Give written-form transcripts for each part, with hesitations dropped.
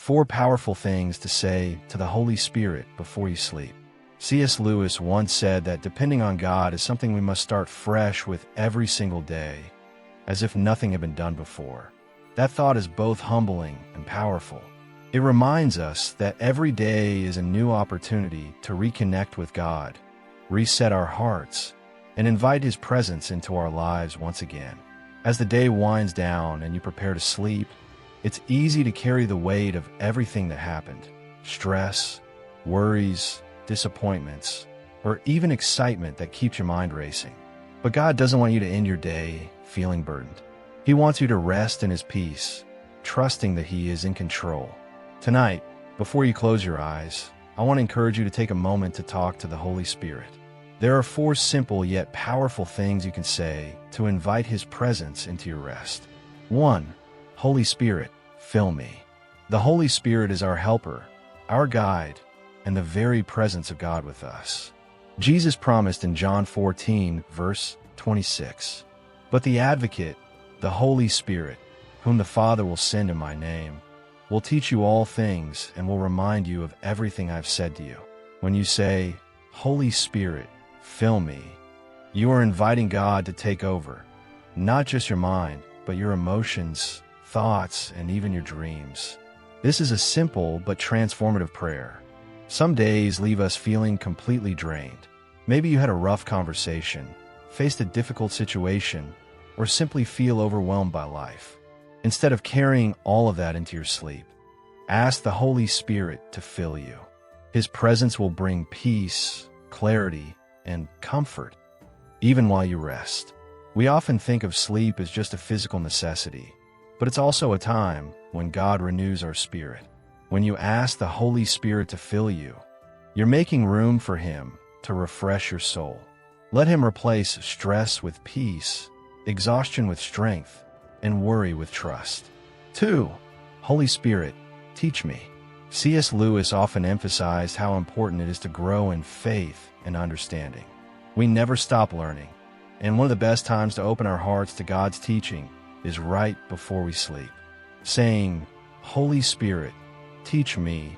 4 powerful things to say to the Holy Spirit before you sleep. C.S. Lewis once said that depending on God is something we must start fresh with every single day, as if nothing had been done before. That thought is both humbling and powerful. It reminds us that every day is a new opportunity to reconnect with God, reset our hearts, and invite His presence into our lives once again. As the day winds down and you prepare to sleep, it's easy to carry the weight of everything that happened: stress, worries, disappointments, or even excitement that keeps your mind racing. But God doesn't want you to end your day feeling burdened. He wants you to rest in His peace, trusting that He is in control. Tonight, before you close your eyes, I want to encourage you to take a moment to talk to the Holy Spirit. There are 4 simple yet powerful things you can say to invite His presence into your rest. 1. Holy Spirit, fill me. The Holy Spirit is our helper, our guide, and the very presence of God with us. Jesus promised in John 14, verse 26, "But the Advocate, the Holy Spirit, whom the Father will send in my name, will teach you all things and will remind you of everything I've said to you." When you say, "Holy Spirit, fill me," you are inviting God to take over, not just your mind, but your emotions, thoughts, and even your dreams. This is a simple but transformative prayer. Some days leave us feeling completely drained. Maybe you had a rough conversation, faced a difficult situation, or simply feel overwhelmed by life. Instead of carrying all of that into your sleep, ask the Holy Spirit to fill you. His presence will bring peace, clarity, and comfort, even while you rest. We often think of sleep as just a physical necessity, but it's also a time when God renews our spirit. When you ask the Holy Spirit to fill you, you're making room for Him to refresh your soul. Let Him replace stress with peace, exhaustion with strength, and worry with trust. 2. Holy Spirit, teach me. C.S. Lewis often emphasized how important it is to grow in faith and understanding. We never stop learning, and one of the best times to open our hearts to God's teaching is right before we sleep. Saying, "Holy Spirit, teach me,"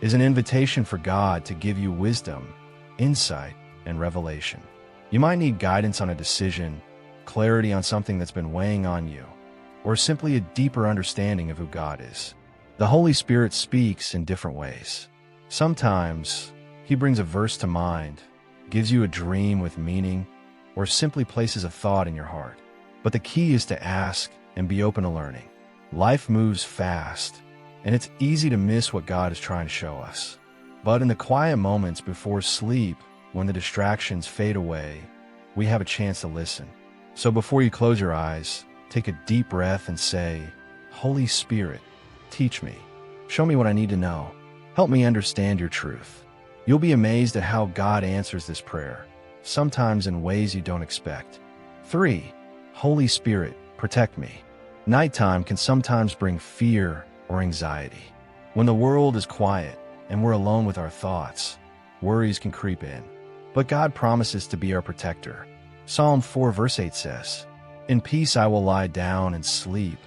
is an invitation for God to give you wisdom, insight, and revelation. You might need guidance on a decision, clarity on something that's been weighing on you, or simply a deeper understanding of who God is. The Holy Spirit speaks in different ways. Sometimes He brings a verse to mind, gives you a dream with meaning, or simply places a thought in your heart. But the key is to ask and be open to learning. Life moves fast, and it's easy to miss what God is trying to show us. But in the quiet moments before sleep, when the distractions fade away, we have a chance to listen. So before you close your eyes, take a deep breath and say, "Holy Spirit, teach me. Show me what I need to know. Help me understand your truth." You'll be amazed at how God answers this prayer, sometimes in ways you don't expect. 3. Holy Spirit, protect me. Nighttime can sometimes bring fear or anxiety. When the world is quiet and we're alone with our thoughts, worries can creep in. But God promises to be our protector. Psalm 4 verse 8 says, "In peace I will lie down and sleep,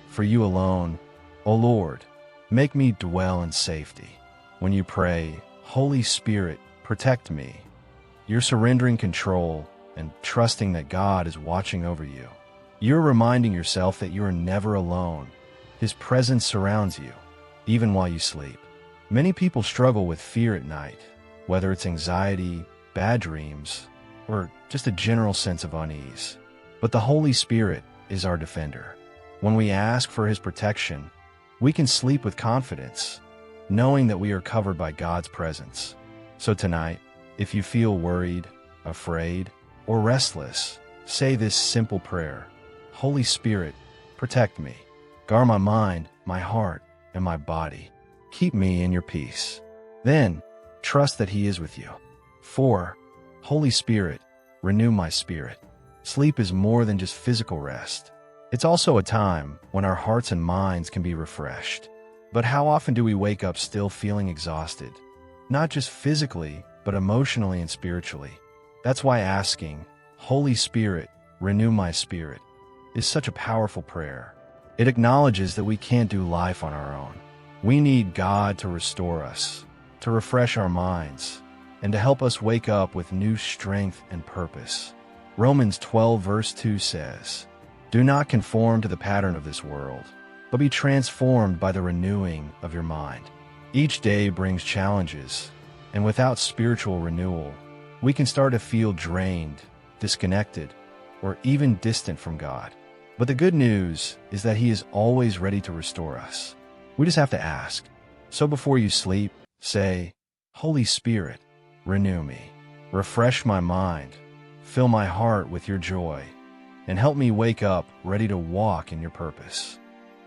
for you alone, O Lord, make me dwell in safety." When you pray, "Holy Spirit, protect me," you're surrendering control and trusting that God is watching over you. You're reminding yourself that you are never alone. His presence surrounds you, even while you sleep. Many people struggle with fear at night, whether it's anxiety, bad dreams, or just a general sense of unease. But the Holy Spirit is our defender. When we ask for His protection, we can sleep with confidence, knowing that we are covered by God's presence. So tonight, if you feel worried, afraid, or restless, say this simple prayer: "Holy Spirit, protect me. Guard my mind, my heart, and my body. Keep me in your peace." Then, trust that He is with you. 4. Holy Spirit, renew my spirit. Sleep is more than just physical rest. It's also a time when our hearts and minds can be refreshed. But how often do we wake up still feeling exhausted? Not just physically, but emotionally and spiritually. That's why asking, "Holy Spirit, renew my spirit," is such a powerful prayer. It acknowledges that we can't do life on our own. We need God to restore us, to refresh our minds, and to help us wake up with new strength and purpose. Romans 12 verse 2 says, "Do not conform to the pattern of this world, but be transformed by the renewing of your mind." Each day brings challenges, and without spiritual renewal, we can start to feel drained, disconnected, or even distant from God. But the good news is that He is always ready to restore us. We just have to ask. So before you sleep, say, "Holy Spirit, renew me. Refresh my mind. Fill my heart with your joy, and help me wake up ready to walk in your purpose."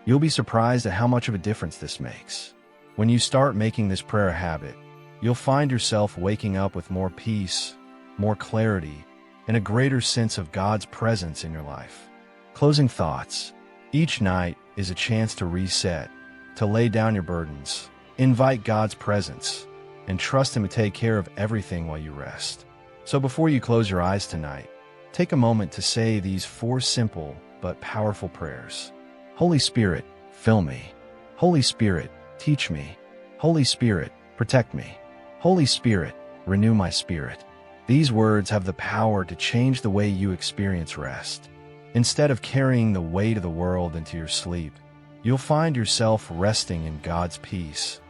You'll be surprised at how much of a difference this makes. When you start making this prayer a habit, you'll find yourself waking up with more peace, more clarity, and a greater sense of God's presence in your life. Closing thoughts. Each night is a chance to reset, to lay down your burdens, invite God's presence, and trust Him to take care of everything while you rest. So before you close your eyes tonight, take a moment to say these 4 simple but powerful prayers. Holy Spirit, fill me. Holy Spirit, teach me. Holy Spirit, protect me. Holy Spirit, renew my spirit. These words have the power to change the way you experience rest. Instead of carrying the weight of the world into your sleep, you'll find yourself resting in God's peace,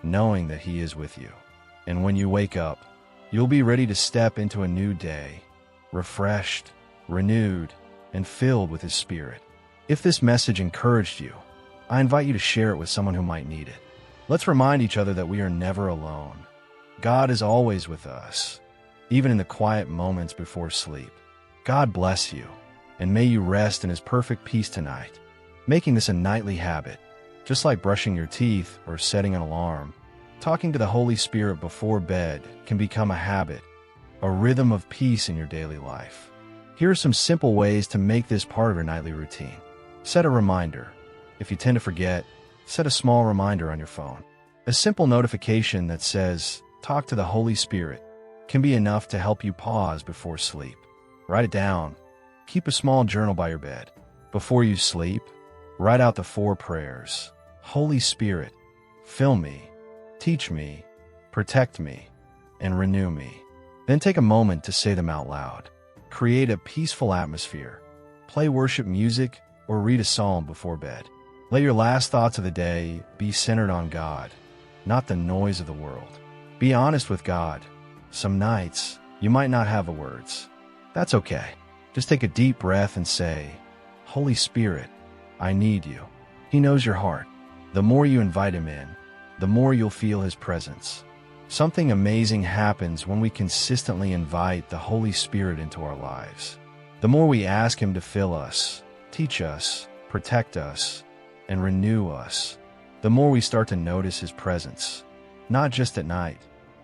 knowing that He is with you. And when you wake up, you'll be ready to step into a new day, refreshed, renewed, and filled with His Spirit. If this message encouraged you, I invite you to share it with someone who might need it. Let's remind each other that we are never alone. God is always with us, even in the quiet moments before sleep. God bless you, and may you rest in His perfect peace tonight. Making this a nightly habit, just like brushing your teeth or setting an alarm, talking to the Holy Spirit before bed can become a habit, a rhythm of peace in your daily life. Here are some simple ways to make this part of your nightly routine. Set a reminder. If you tend to forget, set a small reminder on your phone. A simple notification that says, "Talk to the Holy Spirit," can be enough to help you pause before sleep. Write it down. Keep a small journal by your bed. Before you sleep, write out the 4 prayers. Holy Spirit, fill me, teach me, protect me, and renew me. Then take a moment to say them out loud. Create a peaceful atmosphere. Play worship music or read a psalm before bed. Let your last thoughts of the day be centered on God, not the noise of the world. Be honest with God. Some nights, you might not have the words. That's okay. Just take a deep breath and say, "Holy Spirit, I need you." He knows your heart. The more you invite Him in, the more you'll feel His presence. Something amazing happens when we consistently invite the Holy Spirit into our lives. The more we ask Him to fill us, teach us, protect us, and renew us, the more we start to notice His presence, not just at night,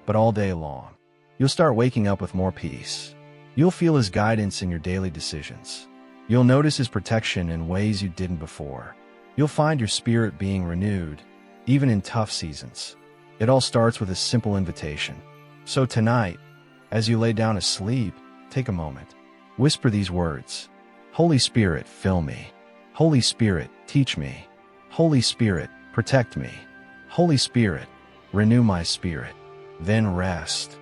but all day long. You'll start waking up with more peace. You'll feel His guidance in your daily decisions. You'll notice His protection in ways you didn't before. You'll find your spirit being renewed, even in tough seasons. It all starts with a simple invitation. So tonight, as you lay down to sleep, take a moment. Whisper these words. Holy Spirit, fill me. Holy Spirit, teach me. Holy Spirit, protect me. Holy Spirit, renew my spirit. Then rest,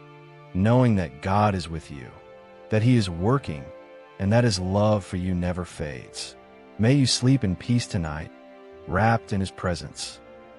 knowing that God is with you, that He is working, and that His love for you never fades. May you sleep in peace tonight, wrapped in His presence.